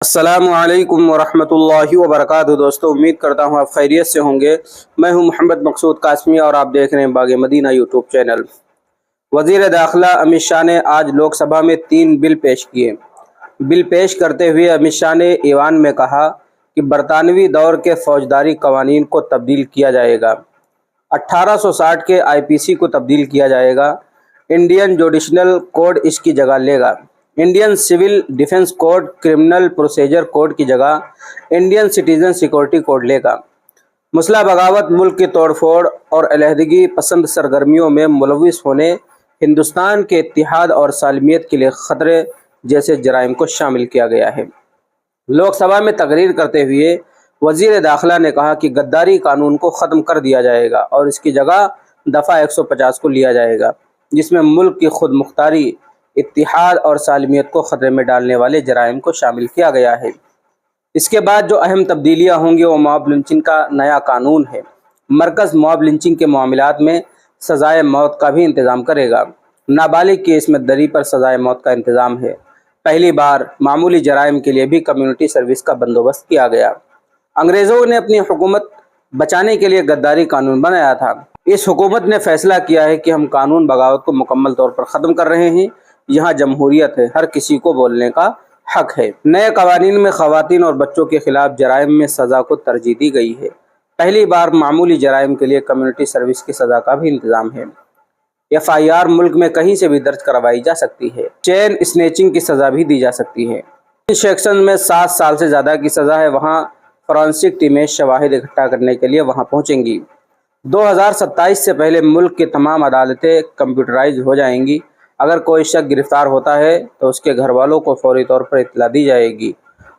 السلام علیکم ورحمۃ اللہ وبرکاتہ۔ دوستو، امید کرتا ہوں آپ خیریت سے ہوں گے۔ میں ہوں محمد مقصود قاسمی اور آپ دیکھ رہے ہیں باغ مدینہ یوٹیوب چینل۔ وزیر داخلہ امت شاہ نے آج لوک سبھا میں 3 بل پیش کیے۔ بل پیش کرتے ہوئے امت شاہ نے ایوان میں کہا کہ برطانوی دور کے فوجداری قوانین کو تبدیل کیا جائے گا، 1860 کے IPC کو تبدیل کیا جائے گا، انڈین جوڈیشنل کوڈ اس کی جگہ لے گا، Indian civil defence code criminal procedure code کی جگہ انڈین سٹیزن سیکورٹی کوڈ لے گا، مسلح بغاوت، ملک کی توڑ پھوڑ اور علیحدگی پسند سرگرمیوں میں ملوث ہونے، ہندوستان کے اتحاد اور سالمیت کے لیے خطرے جیسے جرائم کو شامل کیا گیا ہے۔ لوک سبھا میں تقریر کرتے ہوئے وزیر داخلہ نے کہا کہ غداری قانون کو ختم کر دیا جائے گا اور اس کی جگہ دفعہ 150 کو لیا جائے گا، جس میں ملک کی خود مختاری، اتحاد اور سالمیت کو خطرے میں ڈالنے والے جرائم کو شامل کیا گیا ہے۔ اس کے بعد جو اہم تبدیلیاں ہوں گی وہ موب لنچنگ کا نیا قانون ہے۔ مرکز موب لنچنگ کے معاملات میں سزائے موت کا بھی انتظام کرے گا۔ نابالغ کی عصمت دری پر سزائے موت کا انتظام ہے۔ پہلی بار معمولی جرائم کے لیے بھی کمیونٹی سروس کا بندوبست کیا گیا۔ انگریزوں نے اپنی حکومت بچانے کے لیے غداری قانون بنایا تھا۔ اس حکومت نے فیصلہ کیا ہے کہ ہم قانون بغاوت کو مکمل طور پر ختم کر رہے ہیں۔ یہاں جمہوریت ہے، ہر کسی کو بولنے کا حق ہے۔ نئے قوانین میں خواتین اور بچوں کے خلاف جرائم میں سزا کو ترجیح دی گئی ہے۔ پہلی بار معمولی جرائم کے لیے کمیونٹی سروس کی سزا کا بھی انتظام ہے۔ FIR ملک میں کہیں سے بھی درج کروائی جا سکتی ہے۔ چین اسنیچنگ کی سزا بھی دی جا سکتی ہے۔ جن سیکشن میں 7 سال سے زیادہ کی سزا ہے وہاں فورینسک ٹیمیں شواہد اکٹھا کرنے کے لیے وہاں پہنچیں گی۔ 2027 سے پہلے ملک کی تمام عدالتیں کمپیوٹرائز ہو جائیں گی۔ اگر کوئی شخص گرفتار ہوتا ہے تو اس کے گھر والوں کو فوری طور پر اطلاع دی جائے گی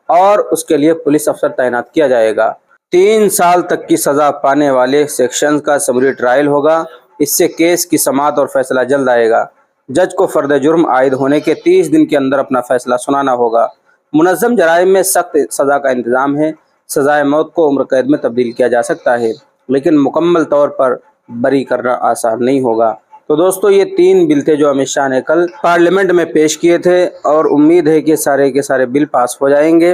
اور اس کے لیے پولیس افسر تعینات کیا جائے گا۔ 3 سال تک کی سزا پانے والے سیکشن کا سمری ٹرائل ہوگا۔ اس سے کیس کی سماعت اور فیصلہ جلد آئے گا۔ جج کو فرد جرم عائد ہونے کے 30 دن کے اندر اپنا فیصلہ سنانا ہوگا۔ منظم جرائم میں سخت سزا کا انتظام ہے۔ سزائے موت کو عمر قید میں تبدیل کیا جا سکتا ہے، لیکن مکمل طور پر بری کرنا آسان نہیں ہوگا۔ تو دوستو، یہ 3 بل تھے جو امت شاہ نے کل پارلیمنٹ میں پیش کیے تھے اور امید ہے کہ سارے کے سارے بل پاس ہو جائیں گے۔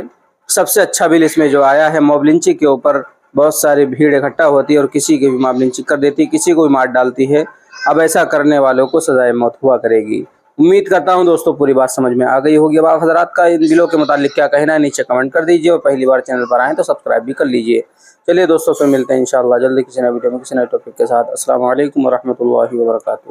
سب سے اچھا بل اس میں جو آیا ہے، موب لنچنگ کے اوپر بہت ساری بھیڑ اکٹھا ہوتی ہے اور کسی کی بھی موب لنچنگ کر دیتی، کسی کو بھی مار ڈالتی ہے۔ اب ایسا کرنے والوں کو سزائے موت ہوا کرے گی۔ امید کرتا ہوں دوستو پوری بات سمجھ میں آ گئی ہوگی۔ اب آپ حضرات کا ان بلوں کے متعلق کیا کہنا ہے نیچے کمنٹ کر دیجیے اور پہلی بار چینل پر آئیں تو سبسکرائب بھی کر لیجیے۔ چلیے دوستوں، پھر ملتے ہیں انشاءاللہ جلدی کسی نئے ویڈیو میں کسی نئے ٹاپک کے ساتھ۔ السلام علیکم ورحمۃ اللہ وبرکاتہ۔